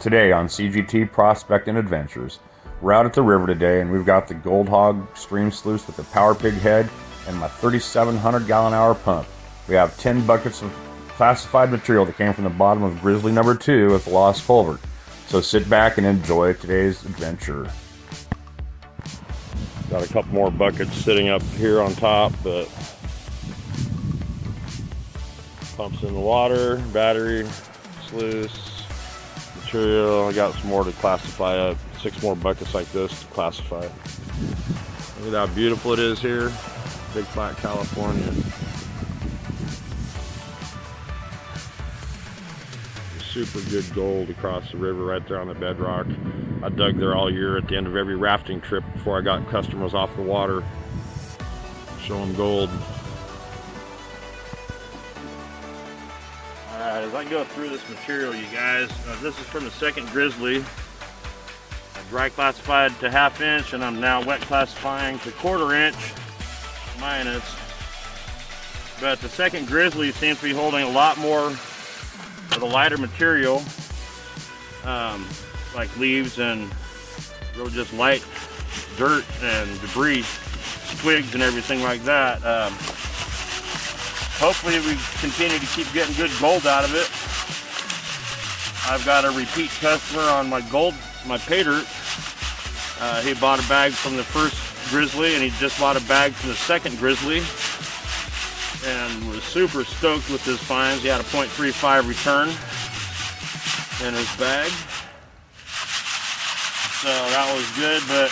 Today on CGT Prospecting Adventures, we're out at the river today and we've got the Gold Hog Stream Sluice with the PowerPig Head and my 3,700 gallon hour pump. We have 10 buckets of classified material that came from the bottom of Grizzly number 2 at the Lost Culvert. So sit back and enjoy today's adventure. Got a couple more buckets sitting up here on top, but pumps in the water, battery, sluice, material. I got some more to classify up. 6 more buckets like this to classify. Look at how beautiful it is here. Big Flat, California. Super good gold across the river right there on the bedrock. I dug there all year at the end of every rafting trip before I got customers off the water. Show them gold. Alright, as I go through this material, you guys, this is from the second Grizzly. I dry classified to 1/2 inch and I'm now wet classifying to 1/4 inch minus. But the second Grizzly seems to be holding a lot more of the lighter material, like leaves and real just light dirt and debris, twigs and everything like that. Hopefully we continue to keep getting good gold out of it. I've got a repeat customer on my gold, my pay dirt. He bought a bag from the first Grizzly and he just bought a bag from the second Grizzly and was super stoked with his finds. He had a 0.35 return in his bag. So that was good, but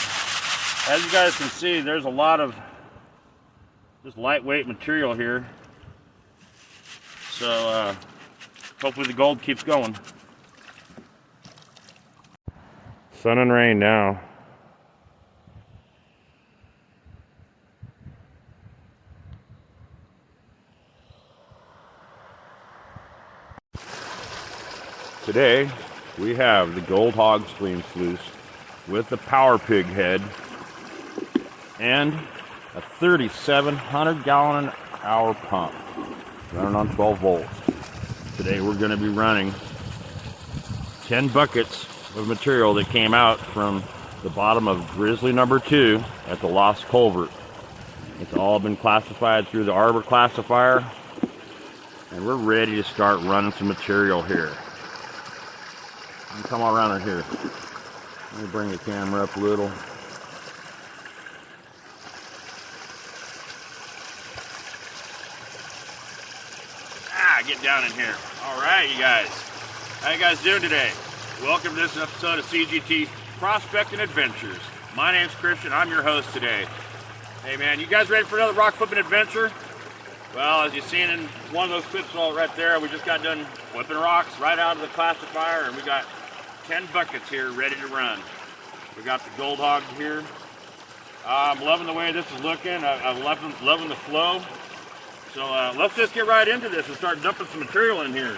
as you guys can see, there's a lot of just lightweight material here. So hopefully the gold keeps going. Sun and rain now. Today we have the Gold Hog Stream Sluice with the PowerPig Head and a 3,700 gallon an hour pump running on 12 volts. Today we're going to be running 10 buckets of material that came out from the bottom of Grizzly number 2 at the Lost Culvert. It's all been classified through the Arbor classifier and we're ready to start running some material here. Come on around in here. Let me bring the camera up a little. Get down in here. All right, you guys. How you guys doing today? Welcome to this episode of CGT Prospecting Adventures. My name's Christian. I'm your host today. Hey man, you guys ready for another rock flipping adventure? Well, as you've seen in one of those clips right there, we just got done flipping rocks right out of the classifier and we got 10 buckets here ready to run. We got the Gold Hog here. I'm loving the way this is looking. I'm loving the flow. So let's just get right into this and start dumping some material in here.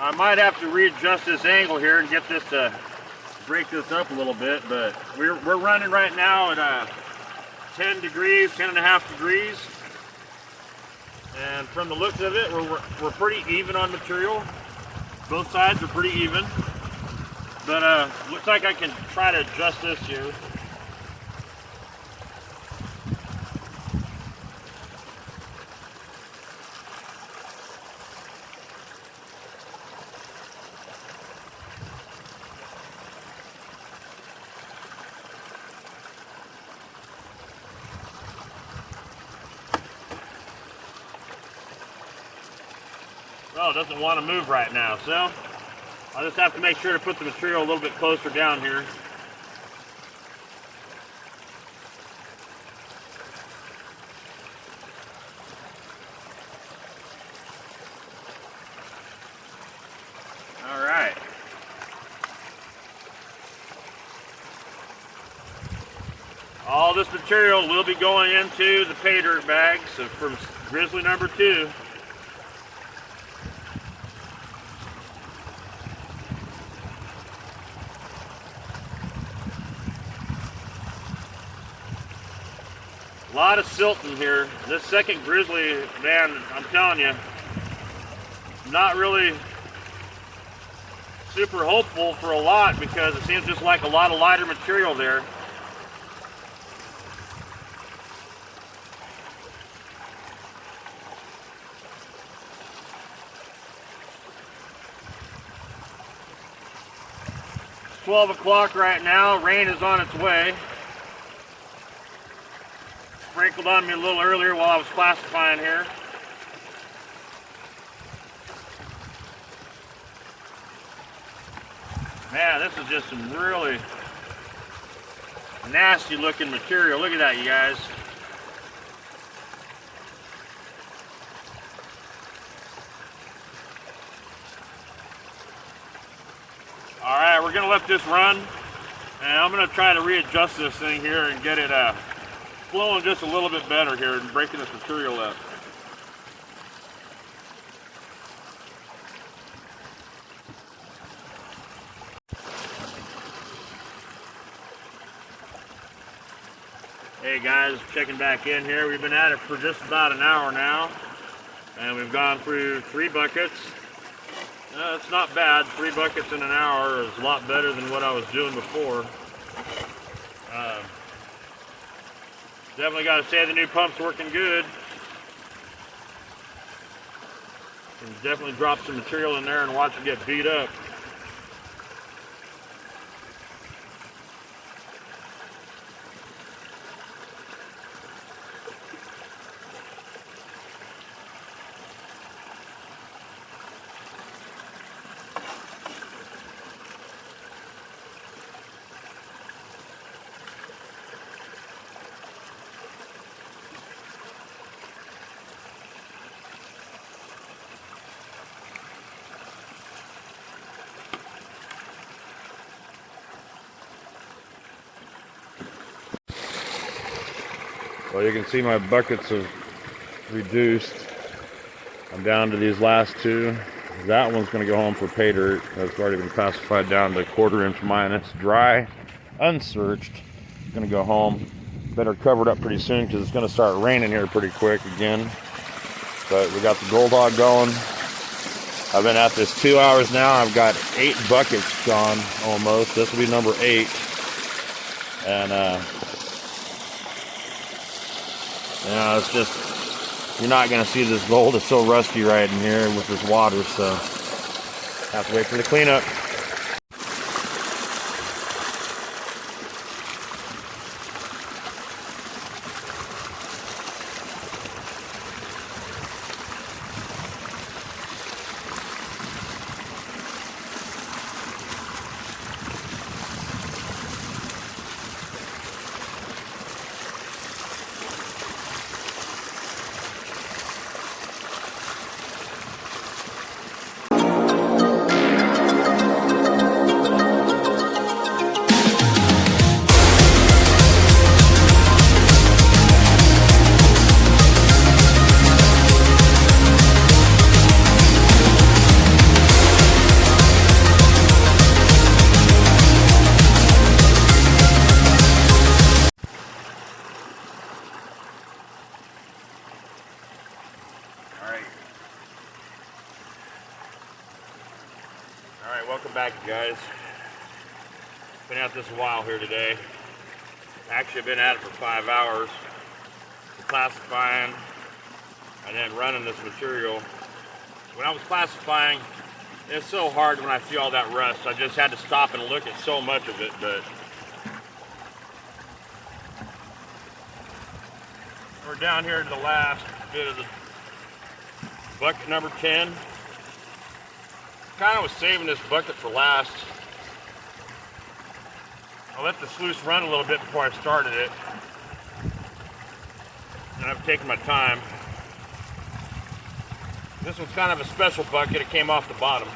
I might have to readjust this angle here and get this to break this up a little bit, but we're running right now at 10 degrees, 10.5 degrees. And from the looks of it, we're pretty even on material. Both sides are pretty even. But looks like I can try to adjust this here. Well, it doesn't want to move right now, so I'll just have to make sure to put the material a little bit closer down here. this material will be going into the pay dirt bags from Grizzly number 2. A lot of silt in here. This second Grizzly, man, I'm telling you, not really super hopeful for a lot because it seems just like a lot of lighter material there. It's 12 o'clock right now. Rain is on its way. Sprinkled on me a little earlier while I was classifying here. Man, this is just some really nasty looking material. Look at that, you guys. All right, we're gonna let this run, and I'm gonna try to readjust this thing here and get it flowing just a little bit better here and breaking this material up. Hey guys, checking back in here. We've been at it for just about an hour now, and we've gone through 3 buckets. It's not bad. 3 buckets in an hour is a lot better than what I was doing before. Definitely got to say the new pump's working good. Can definitely drop some material in there and watch it get beat up. Well, you can see my buckets have reduced. I'm down to these last 2. That one's going to go home for pay dirt. That's already been classified down to 1/4 inch minus. Dry, unsearched. Going to go home. Better cover it up pretty soon because it's going to start raining here pretty quick again. But we got the gold hog going. I've been at this 2 hours now. I've got 8 buckets gone almost. This will be number 8. And yeah, it's just, you're not going to see this gold. It's so rusty right in here with this water, so have to wait for the cleanup. Alright, welcome back, guys. Been at this a while here today. Actually, I've been at it for 5 hours. Classifying and then running this material. When I was classifying, it's so hard when I see all that rust. I just had to stop and look at so much of it, but we're down here to the last bit of the bucket number 10. Kind of was saving this bucket for last. I let the sluice run a little bit before I started it, and I've taken my time. This one's kind of a special bucket. It came off the bottom.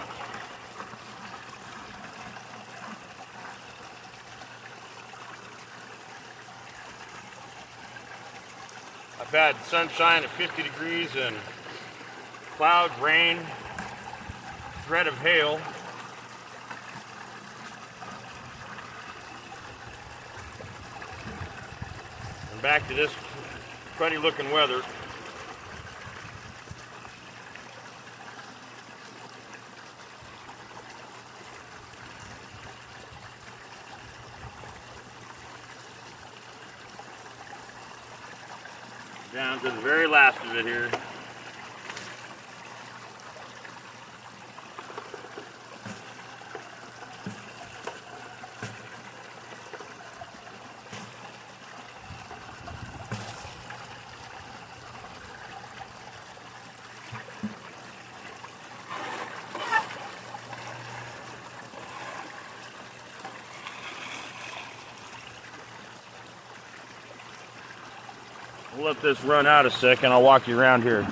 had sunshine at 50 degrees and cloud, rain, threat of hail. And back to this funny looking weather. Down to the very last of it here. We'll let this run out a second. I'll walk you around here.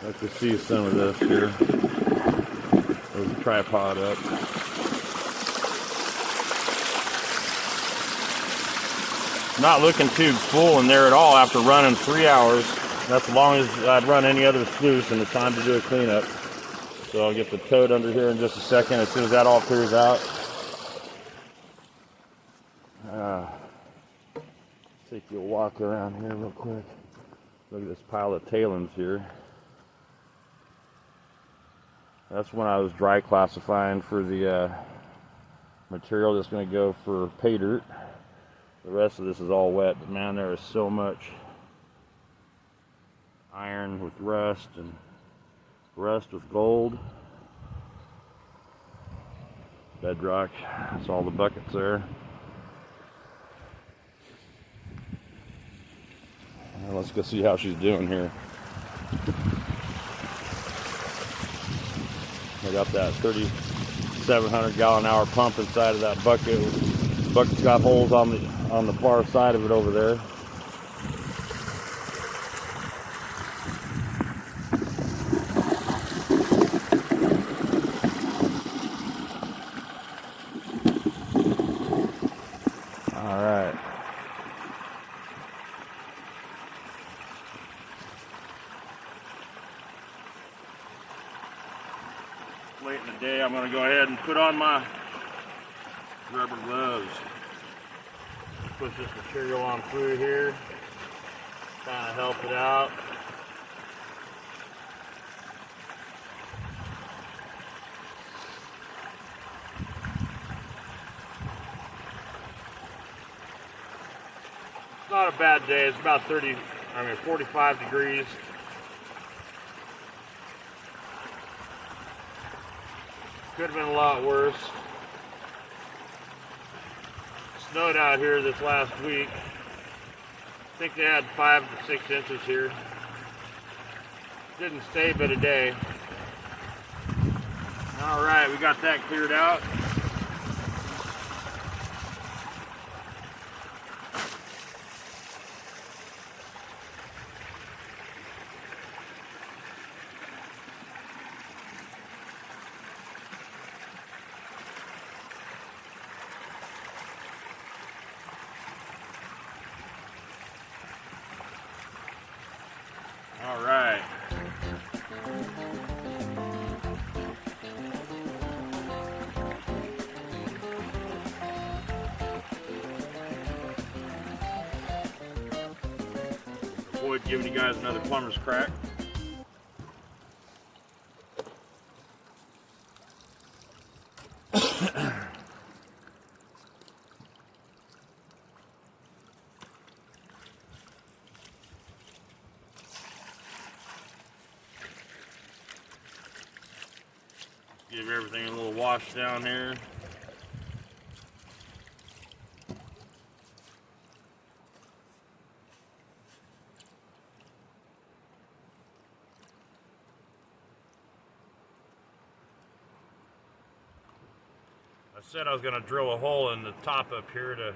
Like to see some of this here. There's a tripod up. Not looking too full in there at all after running 3 hours. That's as long as I'd run any other sluice, and it's time to do a cleanup. So I'll get the toad under here in just a second as soon as that all clears out. Take you a walk around here real quick. Look at this pile of tailings here. That's when I was dry classifying for the material that's going to go for pay dirt. The rest of this is all wet, but man, there is so much iron with rust and rust with gold. Bedrock, that's all the buckets there. Let's go see how she's doing here. I got that 3,700 gallon hour pump inside of that bucket. The bucket's got holes on the far side of it over there. All right. Late in the day, I'm going to go ahead and put on my rubber gloves. Push this material on through here, kind of help it out. It's not a bad day. It's about 45 degrees. Could have been a lot worse. Snowed out here this last week. I think they had 5 to 6 inches here. Didn't stay but a day. All right, we got that cleared out. All right. Avoid giving you guys another plumber's crack. Give everything a little wash down here. I said I was going to drill a hole in the top up here to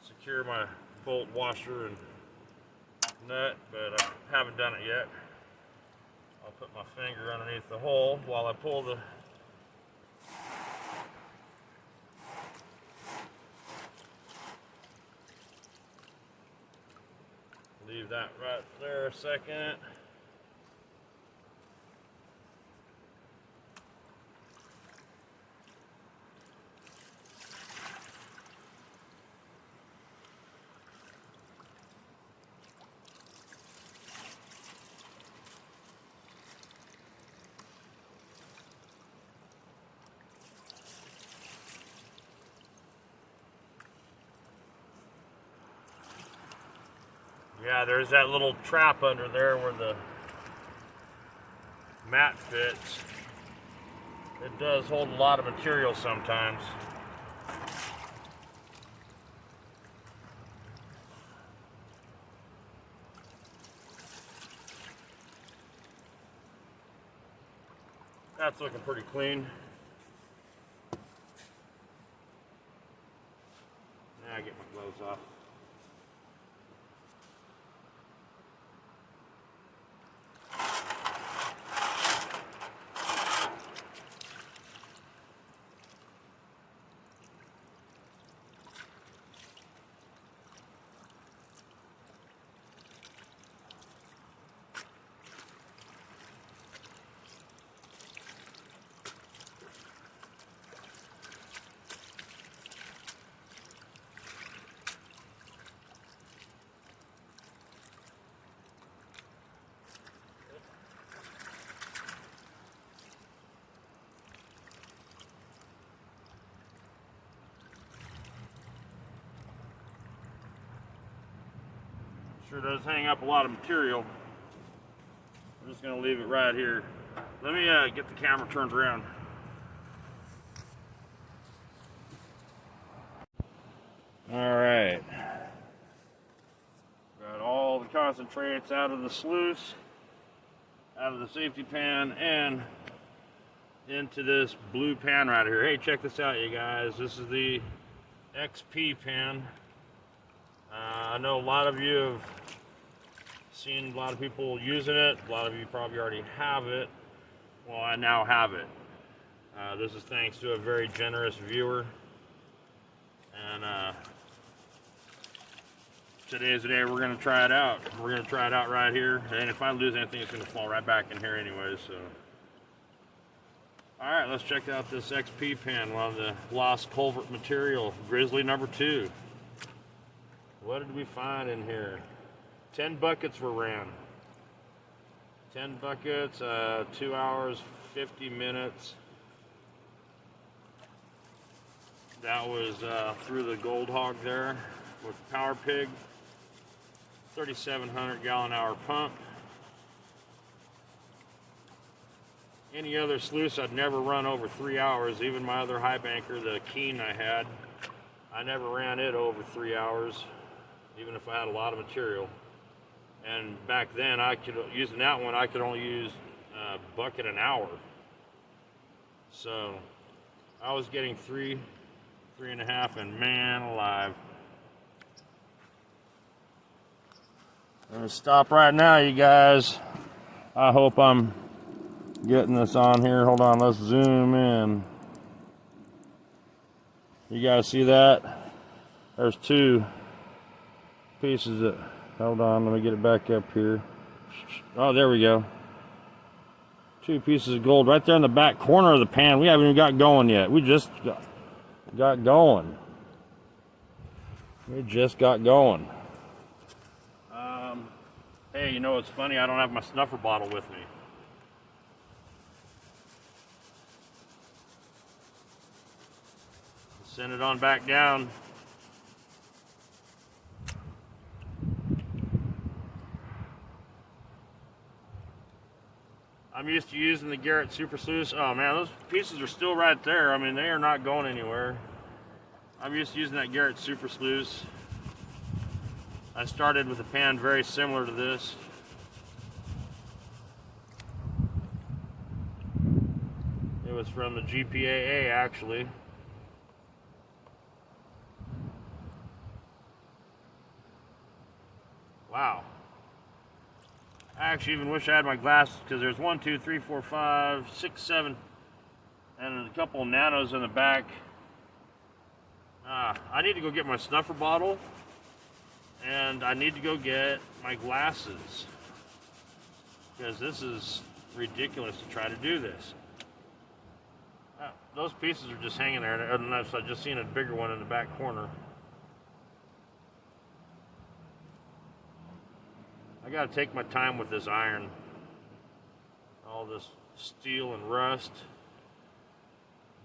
secure my bolt washer and nut, but I haven't done it yet. I'll put my finger underneath the hole while I pull the Leave that right there a second. Yeah, there's that little trap under there where the mat fits. It does hold a lot of material sometimes. That's looking pretty clean. Now I get my gloves off. Sure does hang up a lot of material. I'm just going to leave it right here. Let me get the camera turned around. All right. Got all the concentrates out of the sluice, out of the safety pan, and into this blue pan right here. Hey, check this out, you guys. This is the XP pan. I know a lot of you have seen a lot of people using it. A lot of you probably already have it. Well, I now have it. This is thanks to a very generous viewer. And today's the day we're going to try it out. We're going to try it out right here. And if I lose anything, it's going to fall right back in here anyway. So, all right, let's check out this XP pan. One of the lost culvert material, Grizzly number 2. What did we find in here? 10 buckets were ran. 10 buckets, 2 hours, 50 minutes. That was through the Gold Hog there with PowerPig. 3,700 gallon hour pump. Any other sluice I'd never run over 3 hours. Even my other high banker, the Keen I had, I never ran it over 3 hours, even if I had a lot of material. And back then, using that one, I could only use a bucket an hour. So I was getting 3.5, and man alive. I'm gonna stop right now, you guys. I hope I'm getting this on here. Hold on, let's zoom in. You guys see that? There's 2 pieces that, hold on, let me get it back up here. Oh, there we go. 2 pieces of gold right there in the back corner of the pan. We haven't even got going yet. We just got going. We just got going. Hey, you know what's funny? I don't have my snuffer bottle with me. Send it on back down. I'm used to using the Garrett Super Sluice. Oh man, those pieces are still right there. I mean, they are not going anywhere. I'm used to using that Garrett Super Sluice. I started with a pan very similar to this. It was from the GPAA actually. Wow. I actually even wish I had my glasses because there's 1, 2, 3, 4, 5, 6, 7, and a couple of nanos in the back. I need to go get my snuffer bottle and I need to go get my glasses because this is ridiculous to try to do this. Those pieces are just hanging there, and other than that, so I just seen a bigger one in the back corner. I gotta take my time with this iron. All this steel and rust.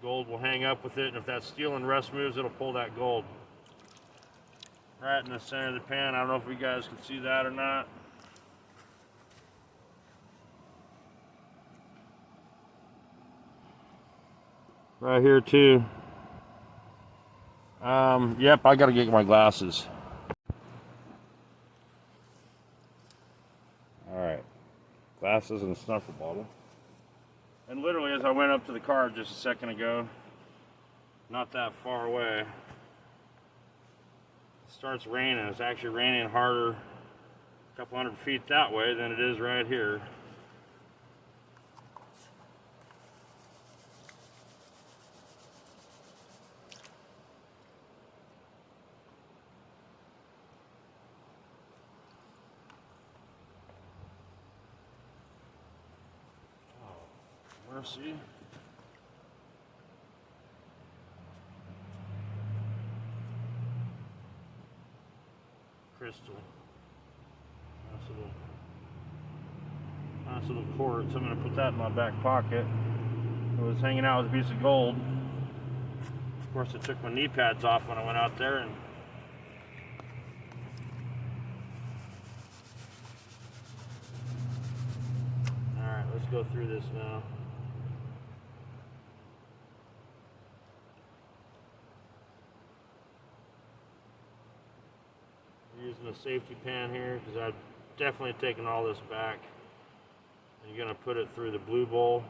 Gold will hang up with it, and if that steel and rust moves, it'll pull that gold. Right in the center of the pan. I don't know if you guys can see that or not. Right here too. Yep, I gotta get my glasses. Alright. Glasses and a snuffer bottle. And literally as I went up to the car just a second ago, not that far away, it starts raining. It's actually raining harder a couple hundred feet that way than it is right here. Mercy. Crystal. Nice little quartz. I'm going to put that in my back pocket. It was hanging out with a piece of gold. Of course, I took my knee pads off when I went out there, and alright, let's go through this now. Using a safety pan here because I've definitely taken all this back. And you're going to put it through the blue bowl.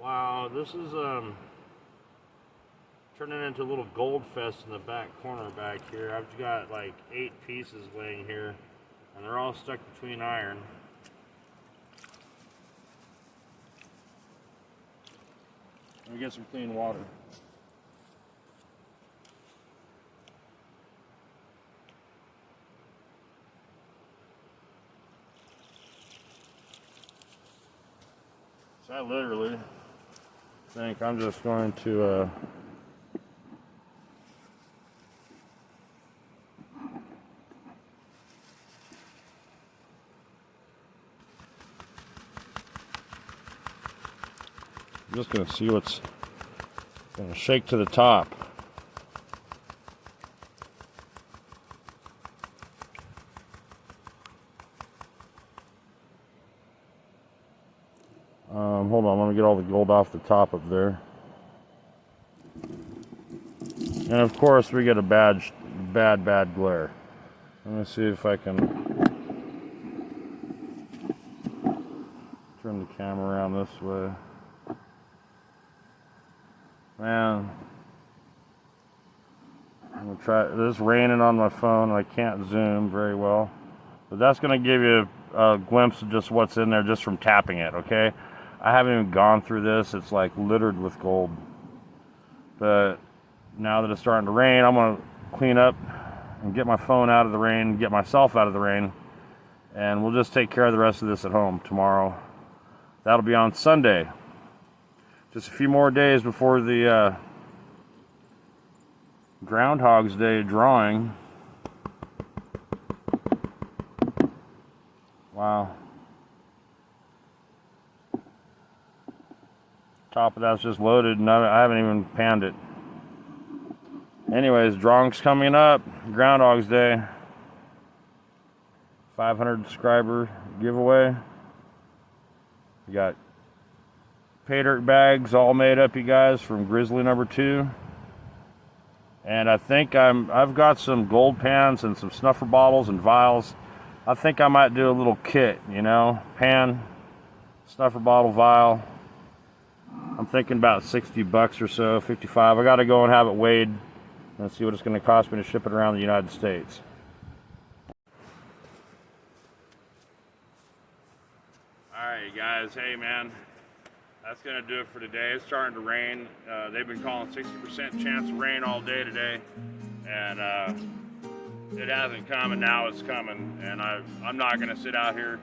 Wow, this is turning into a little gold fest in the back corner back here. I've got like 8 pieces laying here, and they're all stuck between iron. Let me get some clean water. So I literally think I'm just going to I'm just going to see what's going to shake to the top. Hold on, let me get all the gold off the top up there. And of course, we get a bad glare. Let me see if I can turn the camera around this way. Man, I'm gonna try. This is raining on my phone. I can't zoom very well, but that's gonna give you a glimpse of just what's in there just from tapping it. Okay, I haven't even gone through this. It's like littered with gold. But now that it's starting to rain, I'm gonna clean up and get my phone out of the rain, get myself out of the rain, and we'll just take care of the rest of this at home tomorrow. That'll be on Sunday. Just a few more days before the Groundhog's Day drawing. Wow. Top of that's just loaded and I haven't even panned it. Anyways, drawing's coming up. Groundhog's Day. 500 subscriber giveaway. We got pay dirt bags all made up, you guys, from Grizzly #2. And I think I've got some gold pans and some snuffer bottles and vials. I think I might do a little kit, you know, pan, snuffer bottle, vial. I'm thinking about 60 bucks or so, 55. I got to go and have it weighed and see what it's going to cost me to ship it around the United States. All right, guys. Hey, man. that's going to do it for today. It's starting to rain. They've been calling 60% chance of rain all day today, and it hasn't come, and now it's coming. And I'm not going to sit out here.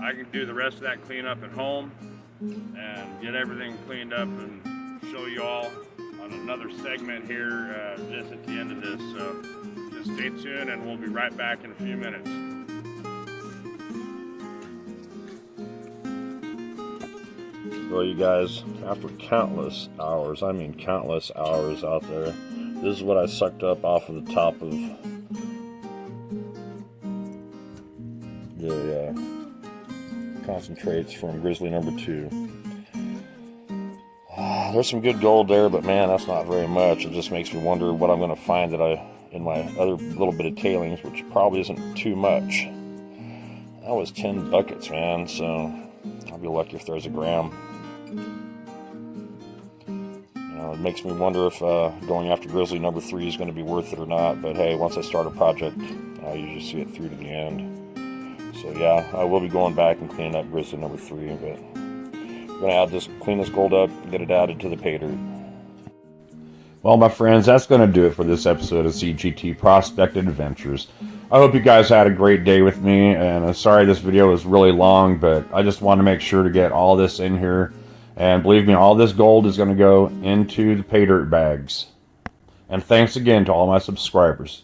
I can do the rest of that cleanup at home and get everything cleaned up and show you all on another segment here just at the end of this. So just stay tuned, and we'll be right back in a few minutes. Well, you guys, after countless hours, I mean countless hours out there, this is what I sucked up off of the top of the concentrates from Grizzly number 2. There's some good gold there, but man, that's not very much. It just makes me wonder what I'm going to find in my other little bit of tailings, which probably isn't too much. That was 10 buckets, man, so I'll be lucky if there's a gram. It makes me wonder if going after Grizzly number 3 is going to be worth it or not, but hey, once I start a project, I usually see it through to the end. So yeah, I will be going back and cleaning up Grizzly number 3, but I'm going to clean this gold up, get it added to the pay dirt. Well, my friends, that's going to do it for this episode of CGT Prospecting Adventures. I hope you guys had a great day with me, and I'm sorry this video was really long, but I just want to make sure to get all this in here. And believe me, all this gold is going to go into the pay dirt bags. And thanks again to all my subscribers.